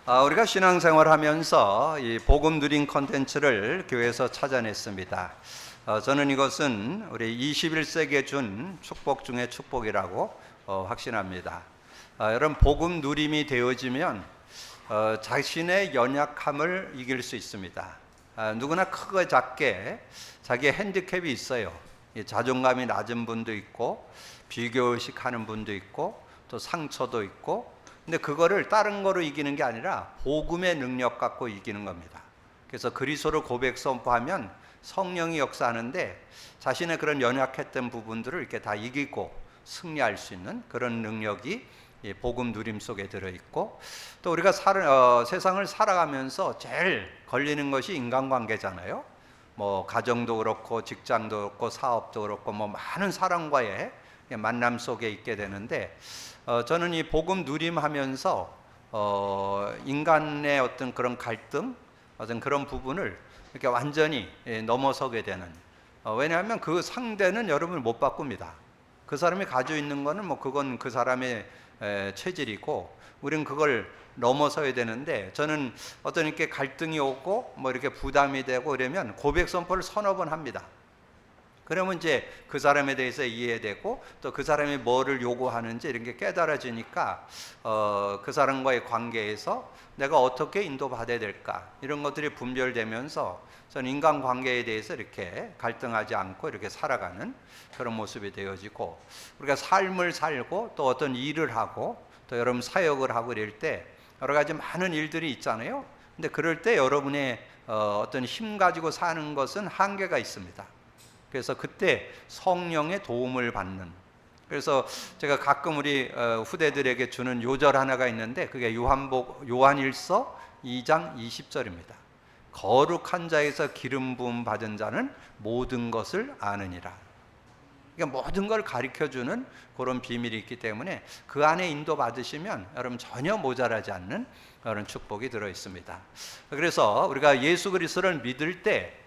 우리가 신앙생활하면서 이 복음 누린 콘텐츠를 교회에서 찾아냈습니다. 저는 이것은 우리 21세기에 준 축복 중에 축복이라고 확신합니다. 여러분, 복음 누림이 되어지면 자신의 연약함을 이길 수 있습니다. 누구나 크고 작게 자기의 핸디캡이 있어요. 자존감이 낮은 분도 있고, 비교의식 하는 분도 있고, 또 상처도 있고, 근데 그거를 다른 거로 이기는 게 아니라 복음의 능력 갖고 이기는 겁니다. 그래서 그리스도를 고백 선포하면 성령이 역사하는데 자신의 그런 연약했던 부분들을 이렇게 다 이기고 승리할 수 있는 그런 능력이 복음 누림 속에 들어있고, 또 우리가 세상을 살아가면서 제일 걸리는 것이 인간관계잖아요. 뭐 가정도 그렇고 직장도 그렇고 사업도 그렇고 뭐 많은 사람과의 만남 속에 있게 되는데, 저는 이 복음 누림하면서 인간의 어떤 그런 갈등, 어떤 그런 부분을 이렇게 완전히 넘어서게 되는, 왜냐하면 그 상대는 여러분을 못 바꿉니다. 그 사람이 가지고 있는 거는 뭐 그건 그 사람의 체질이고, 우리는 그걸 넘어서야 되는데, 저는 어떤 이렇게 갈등이 오고 뭐 이렇게 부담이 되고 이러면 고백 선포를 서너 번 합니다. 그러면 이제 그 사람에 대해서 이해되고, 또 그 사람이 뭐를 요구하는지 이런 게 깨달아지니까 그 사람과의 관계에서 내가 어떻게 인도받아야 될까, 이런 것들이 분별되면서 저는 인간관계에 대해서 이렇게 갈등하지 않고 이렇게 살아가는 그런 모습이 되어지고, 우리가 삶을 살고 또 어떤 일을 하고 또 여러분 사역을 하고 이럴 때 여러 가지 많은 일들이 있잖아요. 근데 그럴 때 여러분의 어떤 힘 가지고 사는 것은 한계가 있습니다. 그래서 그때 성령의 도움을 받는, 그래서 제가 가끔 우리 후대들에게 주는 요절 하나가 있는데, 그게 요한일서 2장 20절입니다. 거룩한 자에서 기름 부음 받은 자는 모든 것을 아느니라. 그러니까 모든 걸 가르쳐주는 그런 비밀이 있기 때문에 그 안에 인도 받으시면 여러분 전혀 모자라지 않는 그런 축복이 들어 있습니다. 그래서 우리가 예수 그리스도를 믿을 때,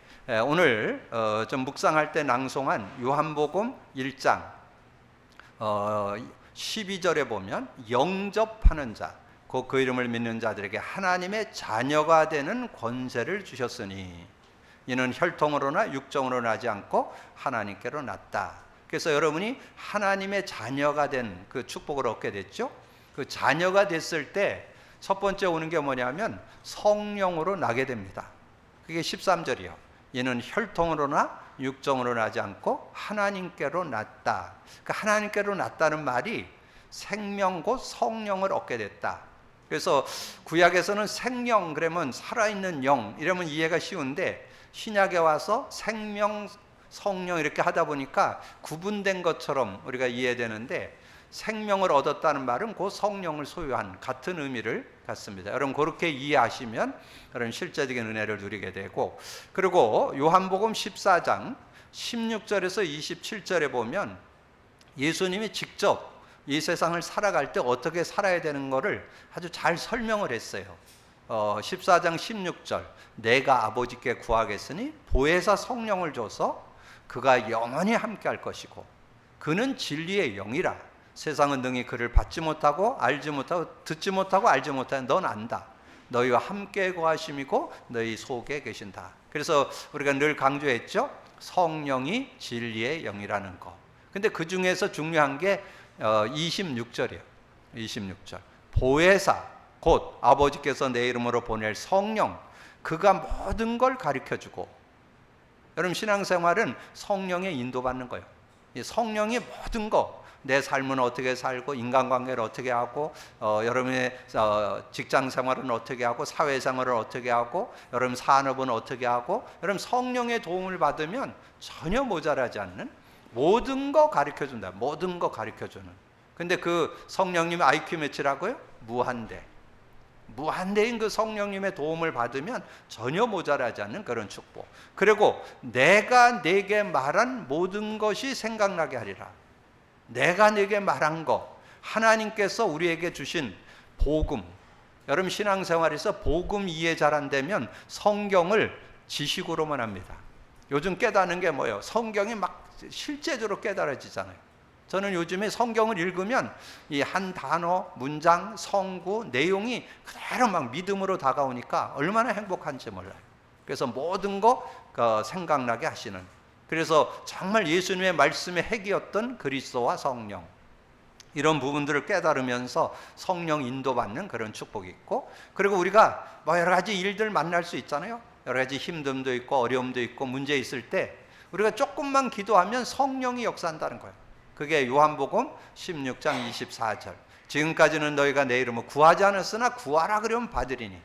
오늘 좀 묵상할 때 낭송한 요한복음 1장 12절에 보면 영접하는 자, 곧 그 이름을 믿는 자들에게 하나님의 자녀가 되는 권세를 주셨으니 이는 혈통으로나 육정으로 나지 않고 하나님께로 났다. 그래서 여러분이 하나님의 자녀가 된 그 축복을 얻게 됐죠. 그 자녀가 됐을 때 첫 번째 오는 게 뭐냐면 성령으로 나게 됩니다. 그게 13절이요. 이는 혈통으로나 육정으로 나지 않고 하나님께로 났다. 그 하나님께로 났다는 말이 생명 곧 성령을 얻게 됐다. 그래서 구약에서는 생명 그러면 살아있는 영 이러면 이해가 쉬운데, 신약에 와서 생명 성령 이렇게 하다 보니까 구분된 것처럼 우리가 이해되는데, 생명을 얻었다는 말은 그 성령을 소유한 같은 의미를 갖습니다. 여러분 그렇게 이해하시면 여러분 실제적인 은혜를 누리게 되고, 그리고 요한복음 14장 16절에서 27절에 보면 예수님이 직접 이 세상을 살아갈 때 어떻게 살아야 되는 것을 아주 잘 설명을 했어요. 14장 16절, 내가 아버지께 구하겠으니 보혜사 성령을 줘서 그가 영원히 함께 할 것이고 그는 진리의 영이라. 세상은 능히 그를 받지 못하고 알지 못하고 듣지 못하고 알지 못하는 넌 안다. 너희와 함께 거하심이고 너희 속에 계신다. 그래서 우리가 늘 강조했죠. 성령이 진리의 영이라는 거. 근데 그 중에서 중요한 게 26절이에요. 26절. 보혜사, 곧 아버지께서 내 이름으로 보낼 성령, 그가 모든 걸 가르쳐주고. 여러분 신앙생활은 성령의 인도받는 거예요. 성령이 모든 거, 내 삶은 어떻게 살고 인간관계를 어떻게 하고 여러분의 직장생활은 어떻게 하고 사회생활을 어떻게 하고 여러분 산업은 어떻게 하고, 여러분 성령의 도움을 받으면 전혀 모자라지 않는 모든 거 가르쳐준다. 모든 거 가르쳐주는. 근데 그 성령님의 IQ 몇이라고요? 무한대. 무한대인 그 성령님의 도움을 받으면 전혀 모자라지 않는 그런 축복. 그리고 내가 내게 말한 모든 것이 생각나게 하리라. 내가 내게 말한 거, 하나님께서 우리에게 주신 복음. 여러분 신앙생활에서 복음 이해 잘 안 되면 성경을 지식으로만 합니다. 요즘 깨닫는 게 뭐예요? 성경이 막 실제적으로 깨달아지잖아요. 저는 요즘에 성경을 읽으면 이 한 단어, 문장, 성구, 내용이 그대로 막 믿음으로 다가오니까 얼마나 행복한지 몰라요. 그래서 모든 거 생각나게 하시는, 그래서 정말 예수님의 말씀의 핵이었던 그리스도와 성령, 이런 부분들을 깨달으면서 성령 인도받는 그런 축복이 있고, 그리고 우리가 뭐 여러 가지 일들 만날 수 있잖아요. 여러 가지 힘듦도 있고 어려움도 있고 문제 있을 때 우리가 조금만 기도하면 성령이 역사한다는 거예요. 그게 요한복음 16장 24절. 지금까지는 너희가 내 이름을 구하지 않았으나 구하라 그러면 받으리니.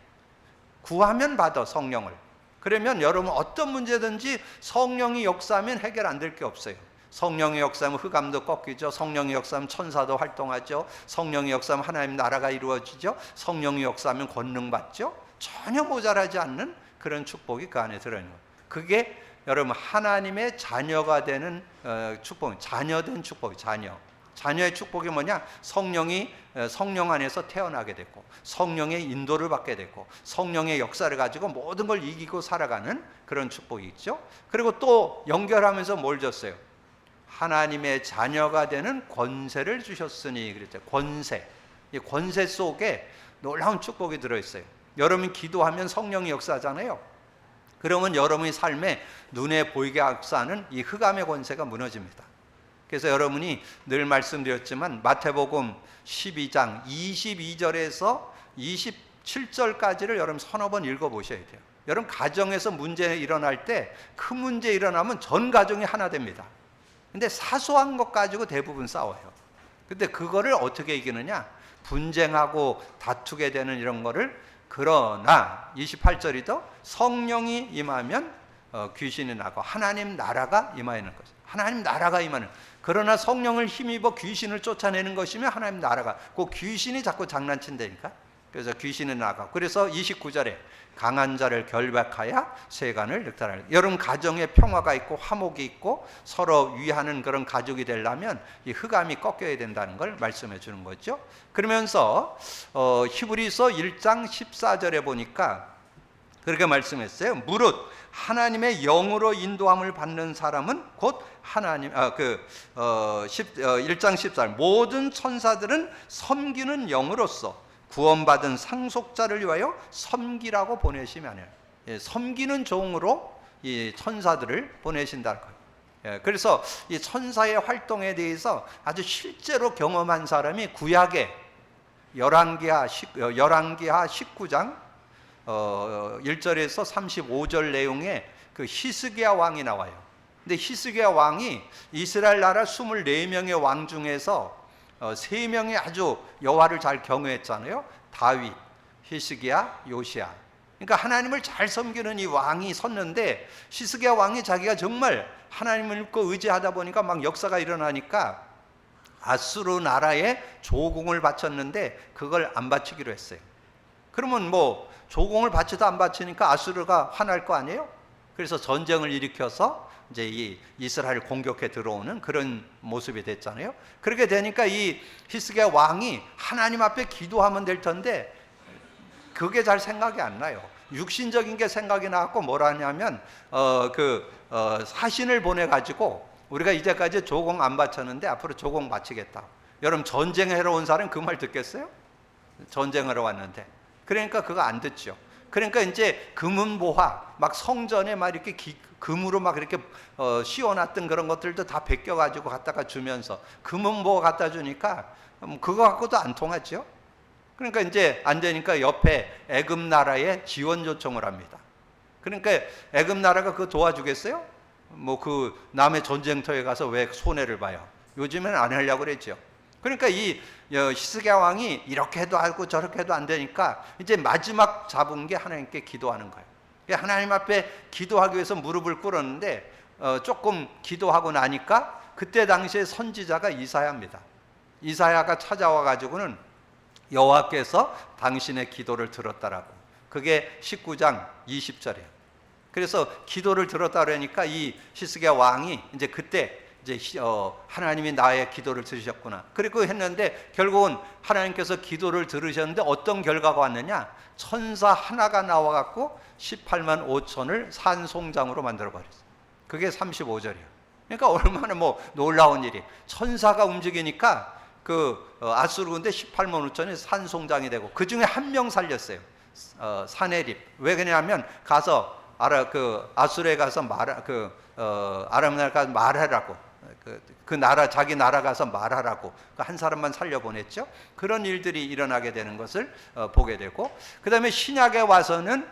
구하면 받아, 성령을. 그러면 여러분 어떤 문제든지 성령이 역사하면 해결 안 될 게 없어요. 성령의 역사하면 흑암도 꺾이죠. 성령의 역사하면 천사도 활동하죠. 성령의 역사하면 하나님 나라가 이루어지죠. 성령의 역사하면 권능 받죠. 전혀 모자라지 않는 그런 축복이 그 안에 들어있는 거예요. 그게 여러분 하나님의 자녀가 되는 축복, 자녀된 축복, 자녀의 축복이 뭐냐? 성령이 성령 안에서 태어나게 됐고, 성령의 인도를 받게 됐고, 성령의 역사를 가지고 모든 걸 이기고 살아가는 그런 축복이 있죠. 그리고 또 연결하면서 뭘 줬어요? 하나님의 자녀가 되는 권세를 주셨으니 그랬죠. 권세. 이 권세 속에 놀라운 축복이 들어있어요. 여러분이 기도하면 성령이 역사하잖아요. 그러면 여러분의 삶에 눈에 보이게 역사하는 이 흑암의 권세가 무너집니다. 그래서 여러분이 늘 말씀드렸지만 마태복음 12장 22절에서 27절까지를 여러분 서너 번 읽어보셔야 돼요. 여러분 가정에서 문제 일어날 때 큰 문제 일어나면 전 가정이 하나 됩니다. 근데 사소한 것 가지고 대부분 싸워요. 근데 그거를 어떻게 이기느냐? 분쟁하고 다투게 되는 이런 거를, 그러나 28절이죠. 성령이 임하면 귀신이 나고 하나님 나라가 임하는 것이죠. 하나님 나라가 임하는. 그러나 성령을 힘입어 귀신을 쫓아내는 것이면 하나님 나라가, 그 귀신이 자꾸 장난친다니까. 그래서 귀신이 나가. 그래서 29절에 강한 자를 결박하여 세간을 늑탈하라. 여러분 가정에 평화가 있고 화목이 있고 서로 위하는 그런 가족이 되려면 이 흑암이 꺾여야 된다는 걸 말씀해 주는 거죠. 그러면서 히브리서 1장 14절에 보니까 그렇게 말씀했어요. 무릇 하나님의 영으로 인도함을 받는 사람은 곧 하나님, 1장 14절, 모든 천사들은 섬기는 영으로서 구원받은 상속자를 위하여 섬기라고 보내시면, 섬기는 종으로 이 천사들을 보내신다는 거예요. 그래서 이 천사의 활동에 대해서 아주 실제로 경험한 사람이 구약의 열왕기하 19장 1절에서 35절 내용에 그 히스기야 왕이 나와요. 근데 히스기야 왕이 이스라엘 나라 24명의 왕 중에서 3명이 아주 여호와를 잘 경외했잖아요. 다윗, 히스기야, 요시야. 그러니까 하나님을 잘 섬기는 이 왕이 섰는데, 히스기야 왕이 자기가 정말 하나님을 믿고 의지하다 보니까 막 역사가 일어나니까 아수르 나라에 조공을 바쳤는데 그걸 안 바치기로 했어요. 그러면 뭐 조공을 바치도 안 바치니까 아수르가 화날 거 아니에요? 그래서 전쟁을 일으켜서 이제 이 이스라엘을 공격해 들어오는 그런 모습이 됐잖아요. 그렇게 되니까 이 히스기야 왕이 하나님 앞에 기도하면 될 텐데 그게 잘 생각이 안 나요. 육신적인 게 생각이 나갖고 뭐라 하냐면 사신을 보내가지고 우리가 이제까지 조공 안 바쳤는데 앞으로 조공 바치겠다. 여러분 전쟁하러 온 사람 그 말 듣겠어요? 전쟁하러 왔는데. 그러니까 그거 안 듣죠. 그러니까 이제 금은보화, 막 성전에 막 이렇게 금으로 막 이렇게 씌워놨던 그런 것들도 다 베껴가지고 갖다가 주면서 금은보화 갖다 주니까 그거 갖고도 안 통하죠. 그러니까 이제 안 되니까 옆에 애굽 나라에 지원 요청을 합니다. 그러니까 애굽 나라가 그거 도와주겠어요? 뭐 그 남의 전쟁터에 가서 왜 손해를 봐요? 요즘에는 안 하려고 그랬죠. 그러니까 이 히스기야 왕이 이렇게 해도 하고 저렇게 해도 안 되니까 이제 마지막 잡은 게 하나님께 기도하는 거예요. 하나님 앞에 기도하기 위해서 무릎을 꿇었는데 조금 기도하고 나니까 그때 당시에 선지자가 이사야입니다. 이사야가 찾아와 가지고는 여호와께서 당신의 기도를 들었다라고. 그게 19장 20절이에요. 그래서 기도를 들었다 그러니까 이 히스기야 왕이 이제 그때 이제 하나님이 나의 기도를 들으셨구나. 그리고 했는데 결국은 하나님께서 기도를 들으셨는데 어떤 결과가 왔느냐? 천사 하나가 나와갖고 18만 5천을 산송장으로 만들어 버렸어요. 그게 35절이에요. 그러니까 얼마나 뭐 놀라운 일이. 천사가 움직이니까 그 아수르 군대 18만 5천이 산송장이 되고 그 중에 한 명 살렸어요. 사네립. 왜 그러냐면 가서 아수르에 가서 아람 나라 가서 말하라고. 그 나라 자기 나라 가서 말하라고 한 사람만 살려보냈죠. 그런 일들이 일어나게 되는 것을 보게 되고, 그 다음에 신약에 와서는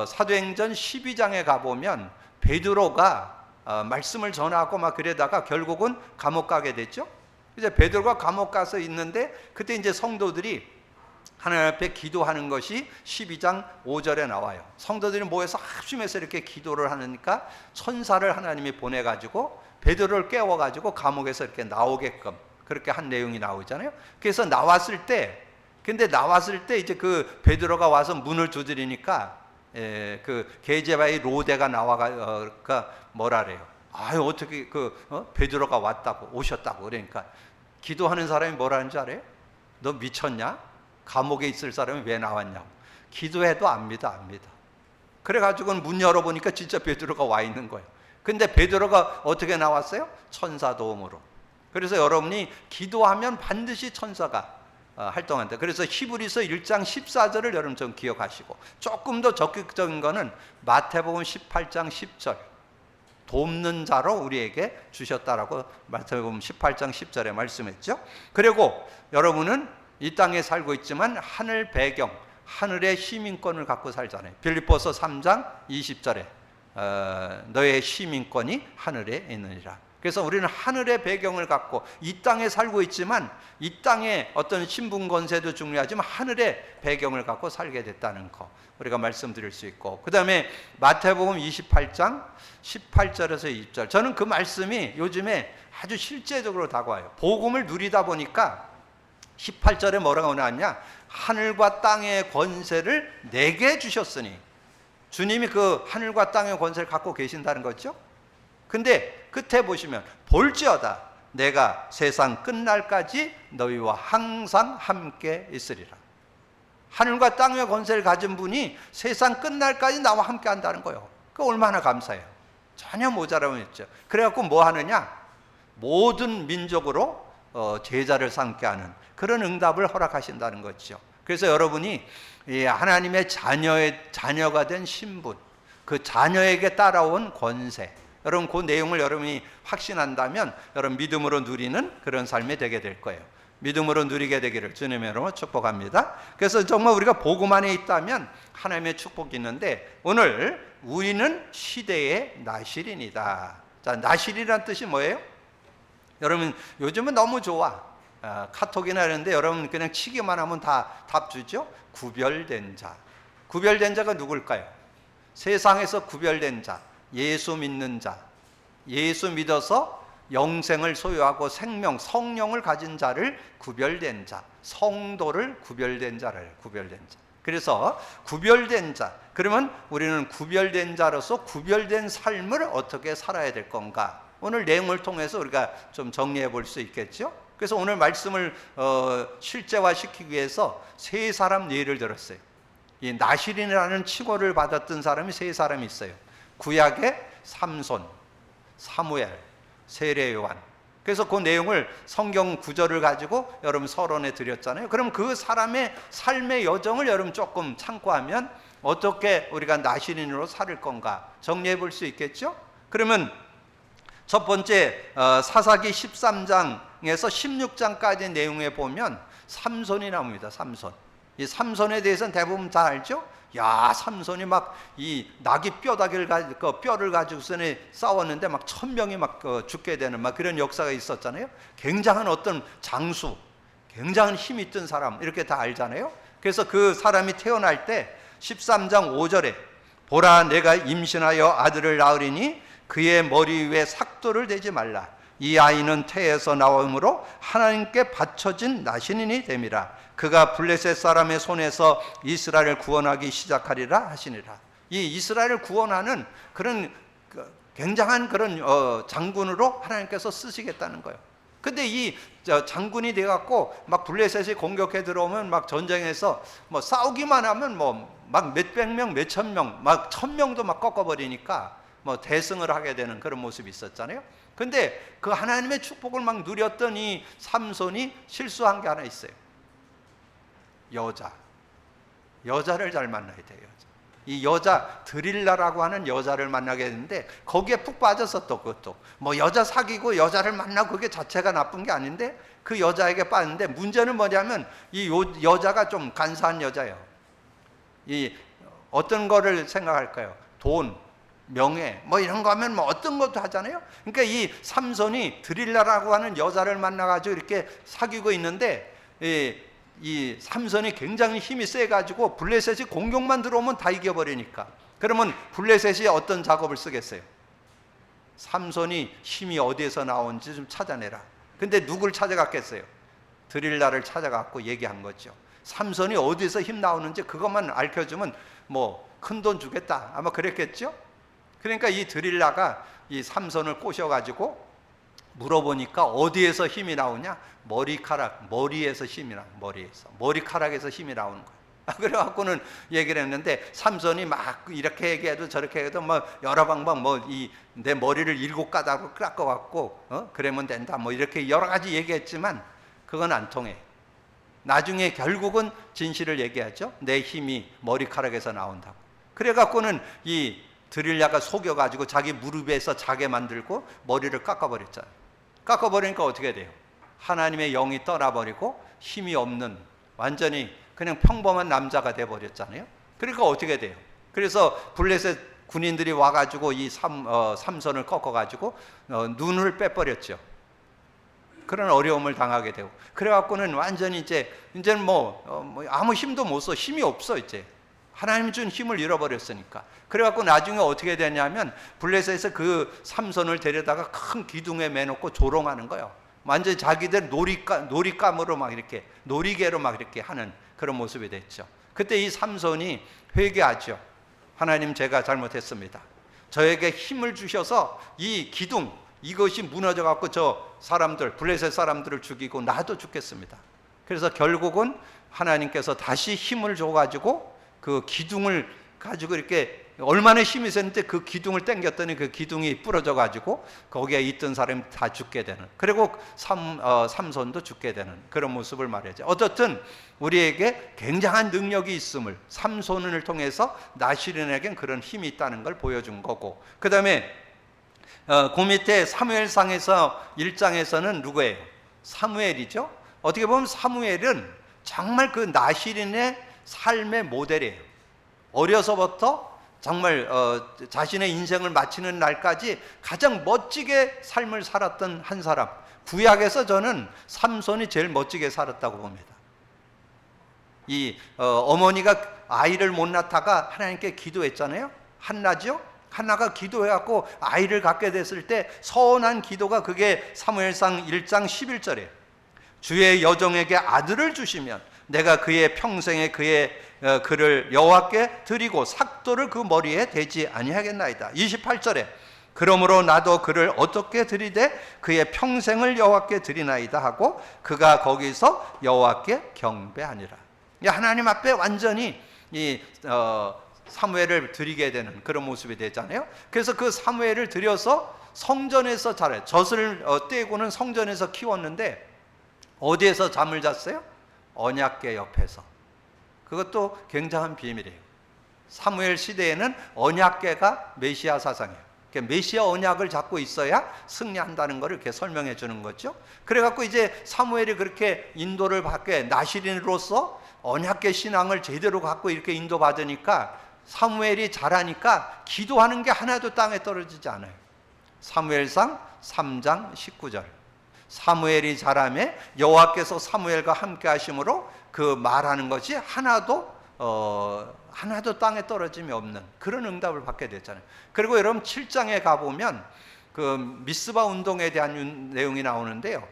사도행전 12장에 가보면 베드로가 말씀을 전하고 막 그러다가 결국은 감옥 가게 됐죠. 이제 베드로가 감옥 가서 있는데 그때 이제 성도들이 하나님 앞에 기도하는 것이 12장 5절에 나와요. 성도들이 모여서 합심해서 이렇게 기도를 하니까 천사를 하나님이 보내가지고 베드로를 깨워가지고 감옥에서 이렇게 나오게끔 그렇게 한 내용이 나오잖아요. 그래서 나왔을 때 이제 그 베드로가 와서 문을 두드리니까 그 게제바의 로데가 나와가 뭐라래요? 아유, 어떻게 베드로가 오셨다고 그러니까 기도하는 사람이 뭐라는 줄 알아요? 너 미쳤냐? 감옥에 있을 사람이 왜 나왔냐고. 기도해도 압니다. 그래가지고는 문 열어보니까 진짜 베드로가 와 있는 거예요. 근데 베드로가 어떻게 나왔어요? 천사 도움으로. 그래서 여러분이 기도하면 반드시 천사가 활동한다. 그래서 히브리서 1장 14절을 여러분 좀 기억하시고, 조금 더 적극적인 거는 마태복음 18장 10절 돕는 자로 우리에게 주셨다라고 마태복음 18장 10절에 말씀했죠. 그리고 여러분은 이 땅에 살고 있지만 하늘 배경, 하늘의 시민권을 갖고 살잖아요. 빌립보서 3장 20절에 너의 시민권이 하늘에 있느니라. 그래서 우리는 하늘의 배경을 갖고 이 땅에 살고 있지만 이 땅의 어떤 신분 권세도 중요하지만 하늘의 배경을 갖고 살게 됐다는 거 우리가 말씀드릴 수 있고, 그 다음에 마태복음 28장 18절에서 20절, 저는 그 말씀이 요즘에 아주 실제적으로 다가와요. 복음을 누리다 보니까 18절에 뭐라고 나왔냐? 하늘과 땅의 권세를 내게 주셨으니, 주님이 그 하늘과 땅의 권세를 갖고 계신다는 거죠. 근데 끝에 보시면 볼지어다 내가 세상 끝날까지 너희와 항상 함께 있으리라. 하늘과 땅의 권세를 가진 분이 세상 끝날까지 나와 함께 한다는 거예요. 그 얼마나 감사해요. 전혀 모자람이 없죠. 그래갖고 뭐 하느냐? 모든 민족으로 제자를 삼게 하는 그런 응답을 허락하신다는 거죠. 그래서 여러분이 하나님의 자녀가 된 신분, 그 자녀에게 따라온 권세, 여러분 그 내용을 여러분이 확신한다면 여러분 믿음으로 누리는 그런 삶이 되게 될 거예요. 믿음으로 누리게 되기를 주님의 이름으로 축복합니다. 그래서 정말 우리가 복음 안에 있다면 하나님의 축복이 있는데, 오늘 우리는 시대의 나실인이다. 자, 나실이란 뜻이 뭐예요? 여러분 요즘은 너무 좋아. 카톡이나 이런데 여러분 그냥 치기만 하면 다 답 주죠. 구별된 자. 구별된 자가 누굴까요? 세상에서 구별된 자, 예수 믿는 자, 예수 믿어서 영생을 소유하고 생명, 성령을 가진 자를 구별된 자, 성도를 구별된 자를 구별된 자. 그래서 구별된 자, 그러면 우리는 구별된 자로서 구별된 삶을 어떻게 살아야 될 건가? 오늘 내용을 통해서 우리가 좀 정리해 볼 수 있겠죠? 그래서 오늘 말씀을 실제화시키기 위해서 세 사람 예를 들었어요. 이 나실인이라는 칭호를 받았던 사람이 세 사람이 있어요. 구약의 삼손, 사무엘, 세례 요한. 그래서 그 내용을 성경 구절을 가지고 여러분 서론에 드렸잖아요. 그럼 그 사람의 삶의 여정을 여러분 조금 참고하면 어떻게 우리가 나실인으로 살 건가 정리해 볼 수 있겠죠? 그러면 첫 번째 사사기 13장에서 16장까지 내용에 보면 삼손이 나옵니다. 삼손. 이 삼손에 대해서는 대부분 다 알죠? 야, 삼손이 막 이 나귀 뼈를 가지고서 싸웠는데 막 1000명이 막 죽게 되는 막 그런 역사가 있었잖아요. 굉장한 어떤 장수, 굉장한 힘 있던 사람 이렇게 다 알잖아요. 그래서 그 사람이 태어날 때 13장 5절에 보라 내가 임신하여 아들을 낳으리니 그의 머리 위에 삭도를 대지 말라. 이 아이는 태에서 나오므로 하나님께 바쳐진 나신인이 됨이라. 그가 블레셋 사람의 손에서 이스라엘을 구원하기 시작하리라 하시니라. 이 이스라엘을 구원하는 그런 굉장한 그런 장군으로 하나님께서 쓰시겠다는 거예요. 근데 이 장군이 돼갖고 막 블레셋이 공격해 들어오면 막 전쟁에서 뭐 싸우기만 하면 뭐 막 몇백 명, 몇천 명, 막 1000명도 막 꺾어버리니까 뭐 대승을 하게 되는 그런 모습이 있었잖아요. 근데 그 하나님의 축복을 막 누렸던 이 삼손이 실수한 게 하나 있어요. 여자를 잘 만나야 돼요. 이 여자 드릴라라고 하는 여자를 만나게 됐는데 거기에 푹 빠졌어. 또 그것도 뭐 여자 사귀고 여자를 만나고 그게 자체가 나쁜 게 아닌데 그 여자에게 빠졌는데, 문제는 뭐냐면 이 여자가 좀 간사한 여자예요. 이 어떤 거를 생각할까요? 돈, 명예 뭐 이런 거 하면 뭐 어떤 것도 하잖아요. 그러니까 이 삼손이 드릴라라고 하는 여자를 만나가지고 이렇게 사귀고 있는데 이 삼손이 굉장히 힘이 세가지고 블레셋이 공격만 들어오면 다 이겨버리니까, 그러면 블레셋이 어떤 작업을 쓰겠어요? 삼손이 힘이 어디에서 나온지 좀 찾아내라. 근데 누굴 찾아갔겠어요? 드릴라를 찾아갔고 얘기한 거죠. 삼손이 어디에서 힘 나오는지 그것만 알려주면 뭐 큰 돈 주겠다, 아마 그랬겠죠. 그러니까 이 드릴라가 이 삼손을 꼬셔가지고 물어보니까 어디에서 힘이 나오냐? 머리에서 힘이 나. 머리카락에서 힘이 나오는 거야. 그래갖고는 얘기를 했는데, 삼손이 막 이렇게 얘기해도 저렇게 해도 뭐 여러 방법, 뭐 내 머리를 7가닥으로 깎아갖고 그러면 된다, 뭐 이렇게 여러 가지 얘기했지만 그건 안 통해. 나중에 결국은 진실을 얘기하죠. 내 힘이 머리카락에서 나온다고. 그래갖고는 이 드릴라가 속여가지고 자기 무릎에서 자게 만들고 머리를 깎아버렸잖아요. 깎아버리니까 어떻게 돼요? 하나님의 영이 떠나버리고 힘이 없는 완전히 그냥 평범한 남자가 돼버렸잖아요. 그러니까 어떻게 돼요? 그래서 블레셋 군인들이 와가지고 이 삼손을 꺾어가지고 눈을 빼버렸죠. 그런 어려움을 당하게 되고, 그래갖고는 완전히 이제는 뭐 아무 힘도 못 써. 힘이 없어. 이제 하나님 준 힘을 잃어버렸으니까. 그래갖고 나중에 어떻게 되냐면 블레셋에서 그 삼손을 데려다가 큰 기둥에 매놓고 조롱하는 거예요. 완전히 자기들 놀잇감으로 막 이렇게, 놀이개로 막 이렇게 하는 그런 모습이 됐죠. 그때 이 삼손이 회개하죠. 하나님, 제가 잘못했습니다. 저에게 힘을 주셔서 이 기둥, 이것이 무너져 갖고 저 사람들, 블레셋 사람들을 죽이고 나도 죽겠습니다. 그래서 결국은 하나님께서 다시 힘을 줘가지고 그 기둥을 가지고 이렇게, 얼마나 힘이 있었는데 그 기둥을 당겼더니 그 기둥이 부러져 가지고 거기에 있던 사람이 다 죽게 되는, 그리고 삼손도 죽게 되는 그런 모습을 말하죠. 어떻든 우리에게 굉장한 능력이 있음을 삼손을 통해서 나시린에겐 그런 힘이 있다는 걸 보여준 거고, 그 다음에 그 밑에 사무엘상에서 1장에서는 누구예요? 사무엘이죠. 어떻게 보면 사무엘은 정말 그 나시린의 삶의 모델이에요. 어려서부터 정말 자신의 인생을 마치는 날까지 가장 멋지게 삶을 살았던 한 사람. 구약에서 저는 삼손이 제일 멋지게 살았다고 봅니다. 이 어머니가 아이를 못 낳다가 하나님께 기도했잖아요. 한나죠. 한나가 기도해갖고 아이를 갖게 됐을 때 서원한 기도가, 그게 사무엘상 1장 11절에 주의 여종에게 아들을 주시면 내가 그의 평생에 그를 여호와께 드리고 삭도를 그 머리에 대지 아니하겠나이다. 28절에 그러므로 나도 그를 어떻게 드리되 그의 평생을 여호와께 드리나이다 하고 그가 거기서 여호와께 경배하니라. 하나님 앞에 완전히 이 사무엘을 드리게 되는 그런 모습이 되잖아요. 그래서 그 사무엘을 들여서 성전에서 자라요. 젖을 떼고는 성전에서 키웠는데 어디에서 잠을 잤어요? 언약궤 옆에서. 그것도 굉장한 비밀이에요. 사무엘 시대에는 언약궤가 메시아 사상이에요. 메시아 언약을 잡고 있어야 승리한다는 것을 이렇게 설명해 주는 거죠. 그래갖고 이제 사무엘이 그렇게 인도를 받게, 나시린으로서 언약궤 신앙을 제대로 갖고 이렇게 인도받으니까 사무엘이 잘하니까 기도하는 게 하나도 땅에 떨어지지 않아요. 사무엘상 3장 19절. 사무엘이 잘하며 여호와께서 사무엘과 함께 하심으로 그 말하는 것이 하나도 땅에 떨어짐이 없는 그런 응답을 받게 됐잖아요. 그리고 여러분 7장에 가보면 그 미스바 운동에 대한 내용이 나오는데요.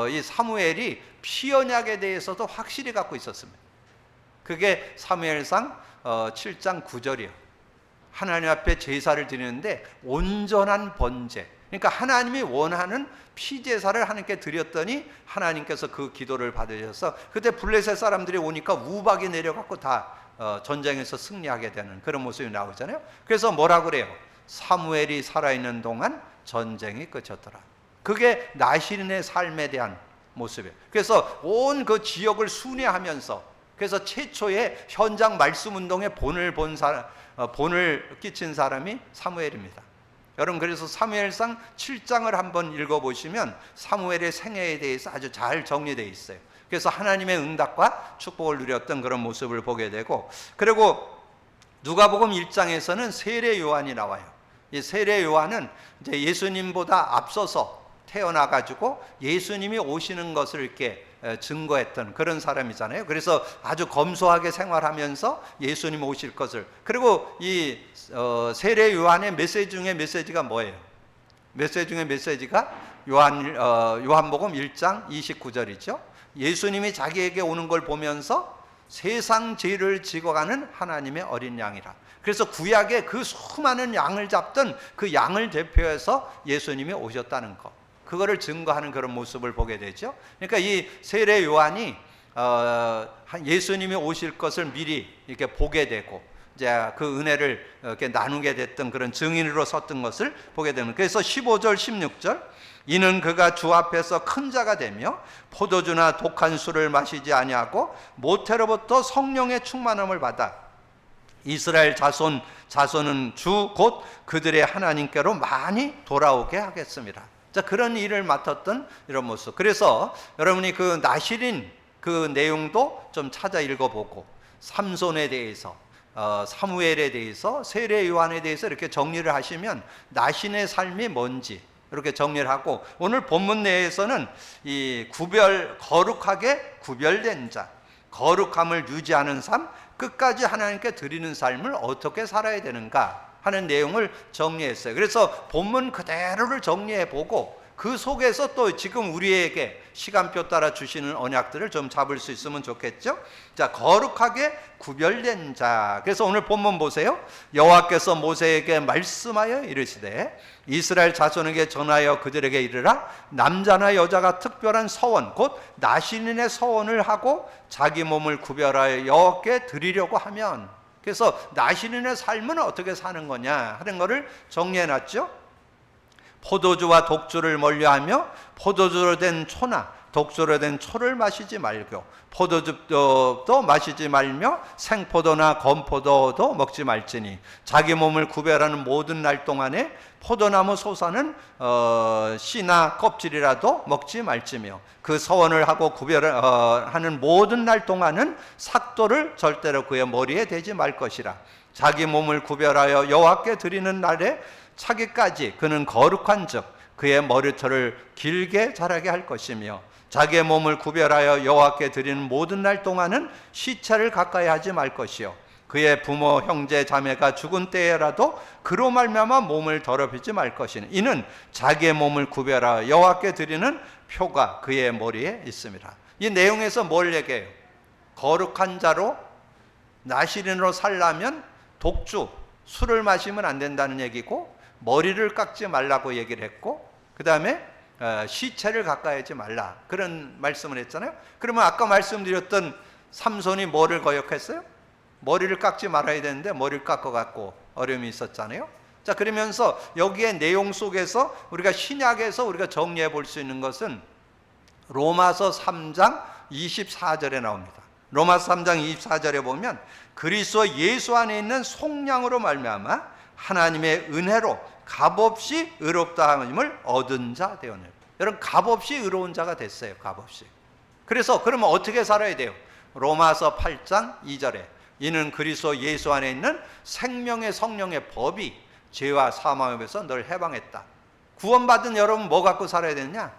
이 사무엘이 피언약에 대해서도 확실히 갖고 있었습니다. 그게 사무엘상 7장 9절이에요. 하나님 앞에 제사를 드리는데 온전한 번제, 그러니까 하나님이 원하는 피제사를 하나님께 드렸더니 하나님께서 그 기도를 받으셔서 그때 블레셋 사람들이 오니까 우박이 내려갖고 다 전쟁에서 승리하게 되는 그런 모습이 나오잖아요. 그래서 뭐라고 그래요? 사무엘이 살아있는 동안 전쟁이 끝쳤더라. 그게 나시린의 삶에 대한 모습이에요. 그래서 온 그 지역을 순회하면서, 그래서 최초의 현장 말씀 운동에 본을 끼친 사람이 사무엘입니다. 여러분, 그래서 사무엘상 7장을 한번 읽어보시면 사무엘의 생애에 대해서 아주 잘 정리되어 있어요. 그래서 하나님의 응답과 축복을 누렸던 그런 모습을 보게 되고, 그리고 누가복음 1장에서는 세례 요한이 나와요. 이 세례 요한은 이제 예수님보다 앞서서 태어나가지고 예수님이 오시는 것을 이렇게 증거했던 그런 사람이잖아요. 그래서 아주 검소하게 생활하면서 예수님 오실 것을. 그리고 이 세례 요한의 메시지 중에 메시지가 뭐예요? 메시지 중에 메시지가 요한복음 1장 29절이죠. 예수님이 자기에게 오는 걸 보면서 세상 죄를 지고 가는 하나님의 어린 양이라. 그래서 구약에 그 수많은 양을 잡던 그 양을 대표해서 예수님이 오셨다는 것, 그거를 증거하는 그런 모습을 보게 되죠. 그러니까 이 세례 요한이 예수님이 오실 것을 미리 이렇게 보게 되고, 이제 그 은혜를 이렇게 나누게 됐던 그런 증인으로 섰던 것을 보게 됩니다. 그래서 15절 16절, 이는 그가 주 앞에서 큰 자가 되며 포도주나 독한 술을 마시지 아니하고 모태로부터 성령의 충만함을 받아 이스라엘 자손은 주 곧 그들의 하나님께로 많이 돌아오게 하겠습니다. 자, 그런 일을 맡았던 이런 모습. 그래서 여러분이 그 나시린 그 내용도 좀 찾아 읽어보고, 삼손에 대해서, 사무엘에 대해서, 세례 요한에 대해서 이렇게 정리를 하시면 나신의 삶이 뭔지 이렇게 정리를 하고, 오늘 본문 내에서는 이 거룩하게 구별된 자, 거룩함을 유지하는 삶, 끝까지 하나님께 드리는 삶을 어떻게 살아야 되는가 하는 내용을 정리했어요. 그래서 본문 그대로를 정리해 보고 그 속에서 또 지금 우리에게 시간표 따라 주시는 언약들을 좀 잡을 수 있으면 좋겠죠. 자, 거룩하게 구별된 자. 그래서 오늘 본문 보세요. 여호와께서 모세에게 말씀하여 이르시되 이스라엘 자손에게 전하여 그들에게 이르라. 남자나 여자가 특별한 서원 곧 나신인의 서원을 하고 자기 몸을 구별하여 여호와께 드리려고 하면, 그래서 나신인의 삶은 어떻게 사는 거냐 하는 것을 정리해놨죠. 포도주와 독주를 멀리하며 포도주로 된 초나 독주로 된 초를 마시지 말고 포도주도 마시지 말며 생포도나 건포도도 먹지 말지니 자기 몸을 구별하는 모든 날 동안에 포도나무 소사는 씨나 껍질이라도 먹지 말지며 그 서원을 하고 구별하는 모든 날 동안은 삭도를 절대로 그의 머리에 대지 말 것이라. 자기 몸을 구별하여 여호와께 드리는 날에 차기까지 그는 거룩한 즉 그의 머리털을 길게 자라게 할 것이며 자기의 몸을 구별하여 여호와께 드리는 모든 날 동안은 시체를 가까이 하지 말 것이요 그의 부모 형제 자매가 죽은 때에라도 그로 말미암아 몸을 더럽히지 말 것이니 이는 자기의 몸을 구별하여 여호와께 드리는 표가 그의 머리에 있습니다. 이 내용에서 뭘 얘기해요? 거룩한 자로 나시린으로 살려면 독주, 술을 마시면 안 된다는 얘기고, 머리를 깎지 말라고 얘기를 했고, 그 다음에 시체를 가까이 하지 말라, 그런 말씀을 했잖아요. 그러면 아까 말씀드렸던 삼손이 뭐를 거역했어요? 머리를 깎지 말아야 되는데 머리를 깎아갖고 어려움이 있었잖아요. 자, 그러면서 여기에 내용 속에서 우리가 신약에서 우리가 정리해 볼 수 있는 것은 로마서 3장 24절에 나옵니다. 로마서 3장 24절에 보면 그리스도 예수 안에 있는 속량으로 말미암아 하나님의 은혜로 값없이 의롭다 함을 얻은 자 되었네. 여러분, 값없이 의로운 자가 됐어요. 값없이. 그래서 그러면 어떻게 살아야 돼요? 로마서 8장 2절에 이는 그리스도 예수 안에 있는 생명의 성령의 법이 죄와 사망에서 널 해방했다. 구원받은 여러분 뭐 갖고 살아야 되느냐?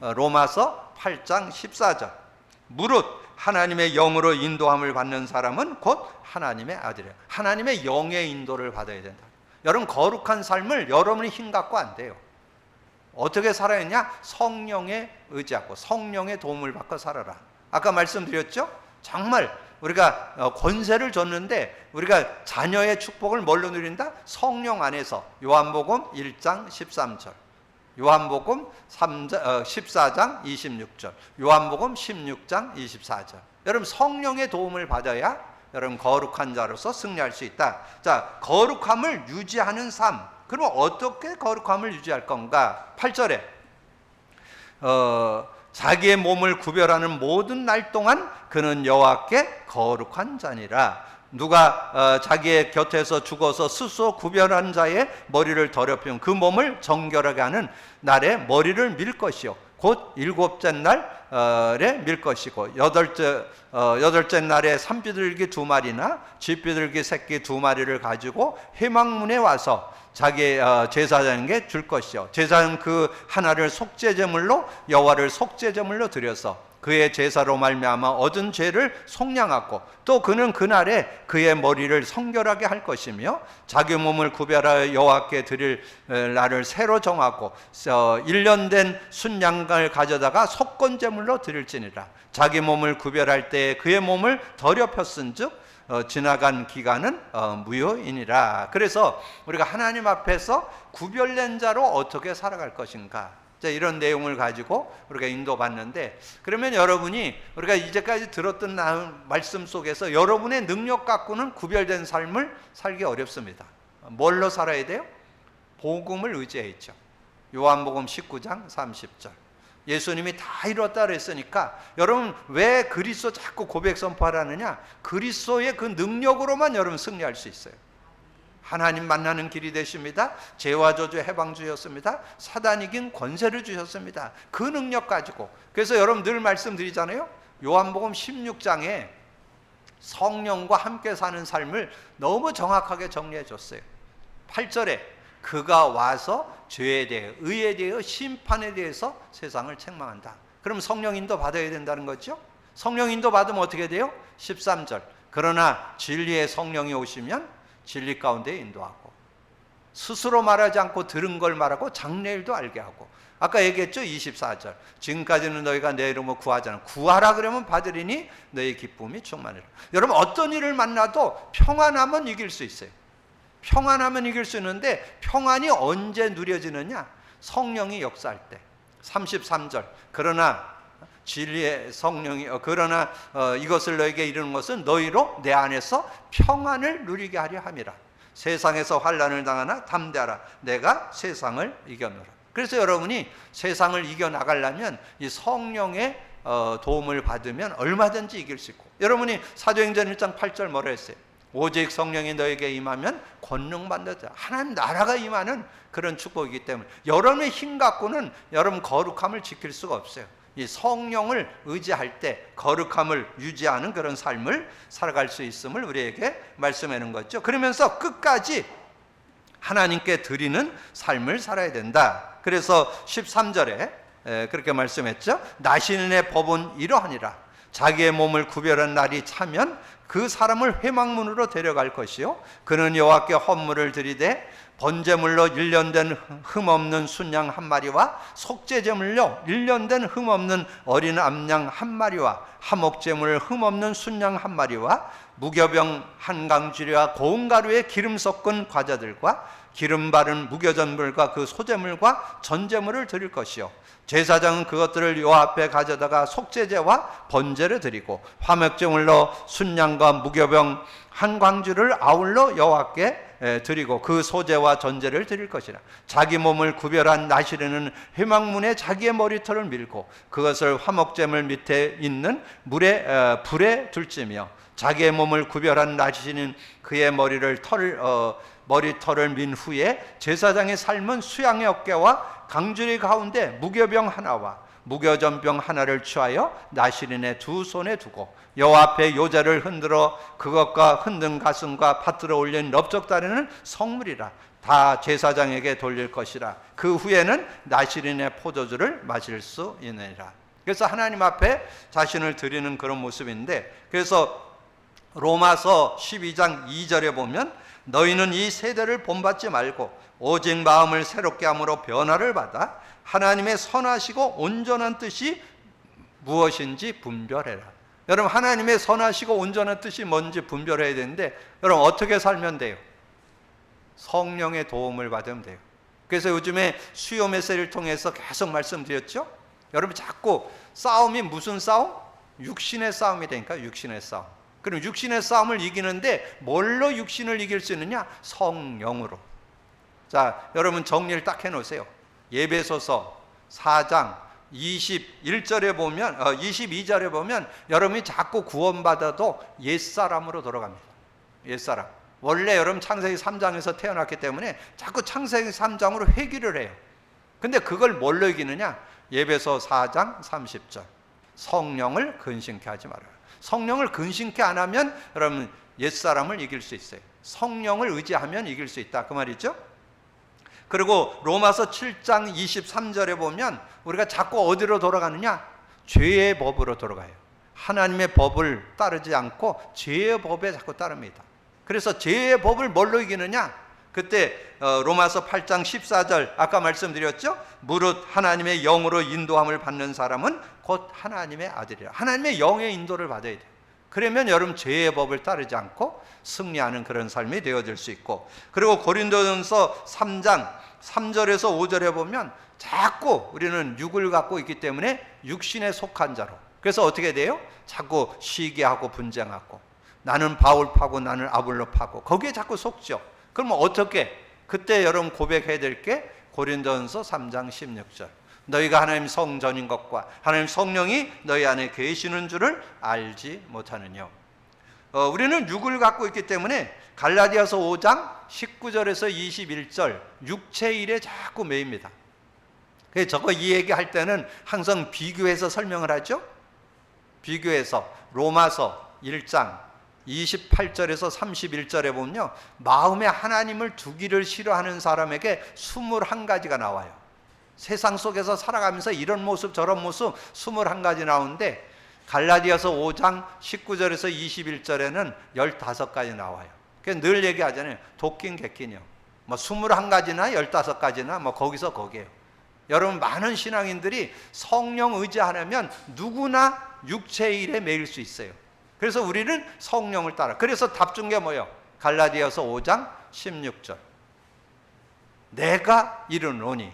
로마서 8장 14절 무릇 하나님의 영으로 인도함을 받는 사람은 곧 하나님의 아들이에요. 하나님의 영의 인도를 받아야 된다. 여러분, 거룩한 삶을 여러분이 힘 갖고 안 돼요. 어떻게 살아야 하냐? 성령에 의지하고 성령의 도움을 받고 살아라. 아까 말씀드렸죠? 정말 우리가 권세를 줬는데 우리가 자녀의 축복을 뭘로 누린다? 성령 안에서. 요한복음 1장 13절, 요한복음 14장 26절, 요한복음 16장 24절. 여러분, 성령의 도움을 받아야 여러분 거룩한 자로서 승리할 수 있다. 자, 거룩함을 유지하는 삶, 그럼 어떻게 거룩함을 유지할 건가? 8절에 자기의 몸을 구별하는 모든 날 동안 그는 여호와께 거룩한 자니라. 누가 자기의 곁에서 죽어서 스스로 구별한 자의 머리를 더럽히면 그 몸을 정결하게 하는 날에 머리를 밀 것이요 곧 일곱째 날에 밀 것이고 여덟째 날에 산비둘기 2마리나 쥐비둘기 새끼 2마리를 가지고 회막문에 와서 자기 제사장에게 줄 것이요 제사장은 그 하나를 속죄제물로 여호와를 속죄제물로 드려서 그의 제사로 말미암아 얻은 죄를 속량하고 또 그는 그날에 그의 머리를 성결하게 할 것이며 자기 몸을 구별하여 여호와께 드릴 날을 새로 정하고 1년 된 순양을 가져다가 속건제물로 드릴지니라. 자기 몸을 구별할 때 그의 몸을 더럽혔은즉 지나간 기간은 무효이니라. 그래서 우리가 하나님 앞에서 구별된 자로 어떻게 살아갈 것인가, 이런 내용을 가지고 우리가 인도받는데, 그러면 여러분이 우리가 이제까지 들었던 말씀 속에서 여러분의 능력 갖고는 구별된 삶을 살기 어렵습니다. 뭘로 살아야 돼요? 복음을 의지해 있죠. 요한복음 19장 30절. 예수님이 다 이뤘다 그랬으니까 여러분 왜 그리스도 자꾸 고백 선포하라느냐? 그리스도의 그 능력으로만 여러분 승리할 수 있어요. 하나님 만나는 길이 되십니다. 죄와 저주 해방 주셨습니다. 사단 이긴 권세를 주셨습니다. 그 능력 가지고. 그래서 여러분 늘 말씀드리잖아요. 요한복음 16장에 성령과 함께 사는 삶을 너무 정확하게 정리해 줬어요. 8절에 그가 와서 죄에 대해, 의에 대해, 심판에 대해서 세상을 책망한다. 그럼 성령 인도 받아야 된다는 거죠. 성령 인도 받으면 어떻게 돼요? 13절 그러나 진리의 성령이 오시면 진리 가운데 인도하고 스스로 말하지 않고 들은 걸 말하고 장래일도 알게 하고, 아까 얘기했죠. 24절 지금까지는 너희가 내 이름으로 구하지 않아 구하라 그러면 받으리니 너희 기쁨이 충만하리라. 여러분 어떤 일을 만나도 평안하면 이길 수 있어요. 평안하면 이길 수 있는데 평안이 언제 누려지느냐? 성령이 역사할 때. 33절 그러나 진리의 성령이 그러나 이것을 너에게 이르는 것은 너희로 내 안에서 평안을 누리게 하려 함이라. 세상에서 환난을 당하나 담대하라 내가 세상을 이겨노라. 그래서 여러분이 세상을 이겨나가려면 이 성령의 도움을 받으면 얼마든지 이길 수 있고, 여러분이 사도행전 1장 8절 뭐라 했어요? 오직 성령이 너에게 임하면 권능 받는다. 하나님 나라가 임하는 그런 축복이기 때문에 여러분의 힘 갖고는 여러분 거룩함을 지킬 수가 없어요. 이 성령을 의지할 때 거룩함을 유지하는 그런 삶을 살아갈 수 있음을 우리에게 말씀하는 거죠. 그러면서 끝까지 하나님께 드리는 삶을 살아야 된다. 그래서 13절에 그렇게 말씀했죠. 나시는의 법은 이러하니라. 자기의 몸을 구별한 날이 차면 그 사람을 회막문으로 데려갈 것이요 그는 여호와께 헌물을 드리되 번제물로 1년 된 흠없는 순양 1마리와 속죄제물로 1년 된 흠없는 어린 암양 1마리와 화목제물 흠없는 순양 1마리와 무교병 한 강주리와 고운 가루에 기름 섞은 과자들과 기름 바른 무교전물과 그 소제물과 전제물을 드릴 것이요 제사장은 그것들을 여호와 앞에 가져다가 속죄제와 번제를 드리고 화목제물로 순양과 무교병 한 광주를 아울러 여호와께 드리고 그 소제와 전제를 드릴 것이라. 자기 몸을 구별한 나시르는 회막문에 자기의 머리털을 밀고 그것을 화목제물 밑에 있는 불에 둘지며 자기의 몸을 구별한 나시는 그의 머리털을 민 후에 제사장의 삶은 수양의 어깨와 강주리 가운데 무교병 하나와 무교전병 하나를 취하여 나시린의 두 손에 두고 여호와 앞에 요제를 흔들어 그것과 흔든 가슴과 받들어 올린 넓적다리는 성물이라 다 제사장에게 돌릴 것이라. 그 후에는 나시린의 포도주를 마실 수 있느니라. 그래서 하나님 앞에 자신을 드리는 그런 모습인데, 그래서 로마서 12장 2절에 보면 너희는 이 세대를 본받지 말고 오직 마음을 새롭게 함으로 변화를 받아 하나님의 선하시고 온전한 뜻이 무엇인지 분별해라. 여러분 하나님의 선하시고 온전한 뜻이 뭔지 분별해야 되는데, 여러분 어떻게 살면 돼요? 성령의 도움을 받으면 돼요. 그래서 요즘에 수요 메시지를 통해서 계속 말씀드렸죠. 여러분 자꾸 싸움이 무슨 싸움? 육신의 싸움이 되니까 육신의 싸움. 그럼 육신의 싸움을 이기는데 뭘로 육신을 이길 수 있느냐? 성령으로. 자, 여러분 정리를 딱 해놓으세요. 예배소서 4장 21절에 보면 22절에 보면 여러분이 자꾸 구원받아도 옛사람으로 돌아갑니다. 옛사람. 원래 여러분 창세기 3장에서 태어났기 때문에 자꾸 창세기 3장으로 회귀를 해요. 근데 그걸 뭘로 이기느냐? 예배소 4장 30절. 성령을 근심케 하지 말아요. 성령을 근심케 안 하면 여러분 옛사람을 이길 수 있어요. 성령을 의지하면 이길 수 있다, 그 말이죠. 그리고 로마서 7장 23절에 보면 우리가 자꾸 어디로 돌아가느냐? 죄의 법으로 돌아가요. 하나님의 법을 따르지 않고 죄의 법에 자꾸 따릅니다. 그래서 죄의 법을 뭘로 이기느냐? 그때 로마서 8장 14절 아까 말씀드렸죠? 무릇 하나님의 영으로 인도함을 받는 사람은 곧 하나님의 아들이라. 하나님의 영의 인도를 받아야 돼요. 그러면 여러분 죄의 법을 따르지 않고 승리하는 그런 삶이 되어질 수 있고, 그리고 고린도전서 3장 3절에서 5절에 보면 자꾸 우리는 육을 갖고 있기 때문에 육신에 속한 자로, 그래서 어떻게 돼요? 자꾸 시기하고 분쟁하고 나는 바울 파고 나는 아볼로 파고 거기에 자꾸 속죠. 그러면 어떻게? 그때 여러분 고백해야 될 게 고린도전서 3장 16절. 너희가 하나님 성전인 것과 하나님 성령이 너희 안에 계시는 줄을 알지 못하느냐. 우리는 육을 갖고 있기 때문에 갈라디아서 5장 19절에서 21절 육체 일에 자꾸 매입니다. 그래서 저거 이 얘기할 때는 항상 비교해서 설명을 하죠. 비교해서 로마서 1장 28절에서 31절에 보면요, 마음에 하나님을 두기를 싫어하는 사람에게 21가지가 나와요. 세상 속에서 살아가면서 이런 모습 저런 모습 21가지 나오는데 갈라디아서 5장 19절에서 21절에는 15가지 나와요. 그래서 늘 얘기하잖아요. 도끼인 객기냐. 뭐 21가지나 15가지나 뭐 거기서 거기에요. 여러분 많은 신앙인들이 성령 의지 안 하면 누구나 육체의 일에 매일 수 있어요. 그래서 우리는 성령을 따라. 그래서 답 준 게 뭐예요? 갈라디아서 5장 16절. 내가 이르노니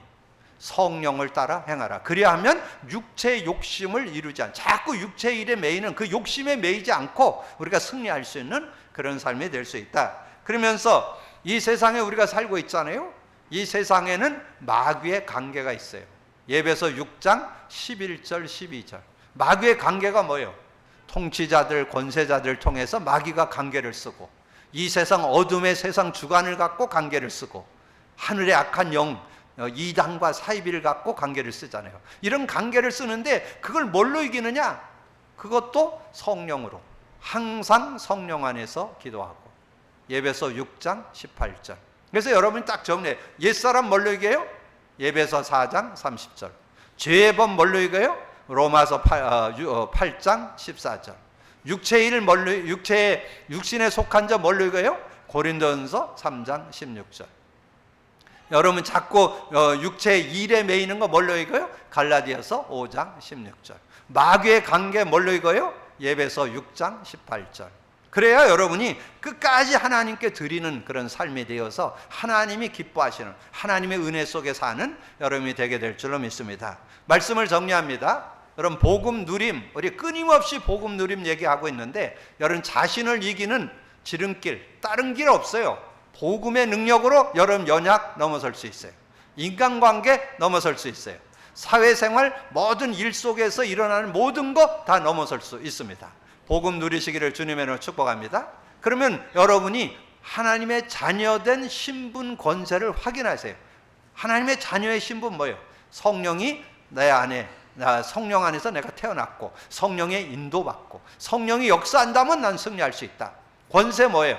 성령을 따라 행하라. 그리하면 육체의 욕심을 이루지 않아. 자꾸 육체의 일에 매이는 그 욕심에 매이지 않고 우리가 승리할 수 있는 그런 삶이 될 수 있다. 그러면서 이 세상에 우리가 살고 있잖아요. 이 세상에는 마귀의 관계가 있어요. 예배서 6장 11절 12절. 마귀의 관계가 뭐예요? 통치자들, 권세자들 통해서 마귀가 관계를 쓰고, 이 세상 어둠의 세상 주관을 갖고 관계를 쓰고, 하늘의 악한 영 이단과 사이비를 갖고 관계를 쓰잖아요. 이런 관계를 쓰는데 그걸 뭘로 이기느냐? 그것도 성령으로. 항상 성령 안에서 기도하고. 예배서 6장 18절. 그래서 여러분이 딱 정리해. 옛사람 뭘로 이겨요? 예배서 4장 30절. 죄의 법 뭘로 이겨요? 로마서 8장 14절. 육체의 일 뭘로, 육신에 속한 자 뭘로 이겨요? 고린도전서 3장 16절. 여러분 자꾸 육체의 일에 매이는 거 뭘로 이겨요? 갈라디아서 5장 16절. 마귀의 관계 뭘로 이겨요? 예배서 6장 18절. 그래야 여러분이 끝까지 하나님께 드리는 그런 삶이 되어서 하나님이 기뻐하시는 하나님의 은혜 속에 사는 여러분이 되게 될 줄로 믿습니다. 말씀을 정리합니다. 여러분 복음 누림, 우리 끊임없이 복음 누림 얘기하고 있는데 여러분 자신을 이기는 지름길, 다른 길 없어요. 복음의 능력으로 여러분 연약 넘어설 수 있어요. 인간관계 넘어설 수 있어요. 사회생활 모든 일 속에서 일어나는 모든 것 다 넘어설 수 있습니다. 복음 누리시기를 주님의 이름으로 축복합니다. 그러면 여러분이 하나님의 자녀된 신분 권세를 확인하세요. 하나님의 자녀의 신분 뭐예요? 성령이 내 안에, 성령 안에서 내가 태어났고 성령의 인도받고 성령이 역사한다면 난 승리할 수 있다. 권세 뭐예요?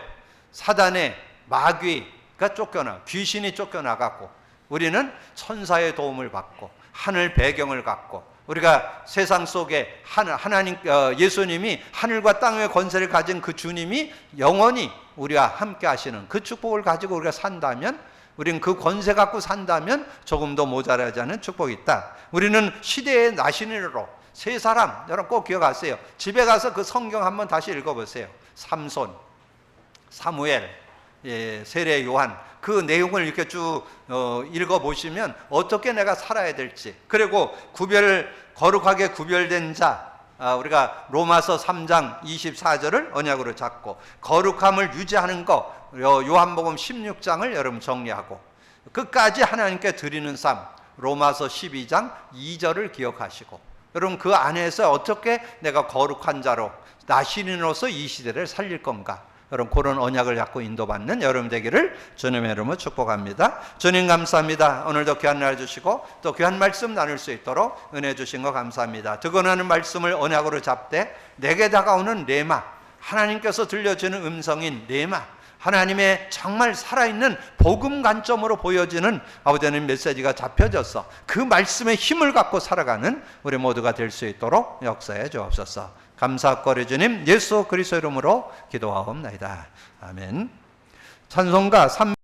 사단의 마귀가 쫓겨나, 귀신이 쫓겨나갔고 우리는 천사의 도움을 받고 하늘 배경을 갖고 우리가 세상 속에 하나님, 예수님이 하늘과 땅의 권세를 가진 그 주님이 영원히 우리와 함께 하시는 그 축복을 가지고 우리가 산다면, 우리는 그 권세 갖고 산다면 조금도 모자라지 않은 축복이 있다. 우리는 시대의 나신으로 세 사람, 여러분 꼭 기억하세요. 집에 가서 그 성경 한번 다시 읽어보세요. 삼손, 사무엘, 세례 요한, 그 내용을 이렇게 쭉 읽어보시면 어떻게 내가 살아야 될지, 그리고 거룩하게 구별된 자, 우리가 로마서 3장 24절을 언약으로 잡고 거룩함을 유지하는 거, 요한복음 16장을 여러분 정리하고, 끝까지 하나님께 드리는 삶, 로마서 12장 2절을 기억하시고, 여러분 그 안에서 어떻게 내가 거룩한 자로 나 신인으로서 이 시대를 살릴 건가, 여러분 그런 언약을 갖고 인도받는 여러분 되기를 주님의 이름으로 축복합니다. 주님 감사합니다. 오늘도 귀한 날 주시고 또 귀한 말씀 나눌 수 있도록 은혜 주신 거 감사합니다. 득언하는 말씀을 언약으로 잡되 내게 다가오는 레마, 하나님께서 들려주는 음성인 레마, 하나님의 정말 살아있는 복음 관점으로 보여지는 아버지 하나님 메시지가 잡혀져서 그 말씀의 힘을 갖고 살아가는 우리 모두가 될 수 있도록 역사해 주옵소서. 감사거리 주님 예수 그리스도 이름으로 기도하옵나이다. 아멘. 찬송가 3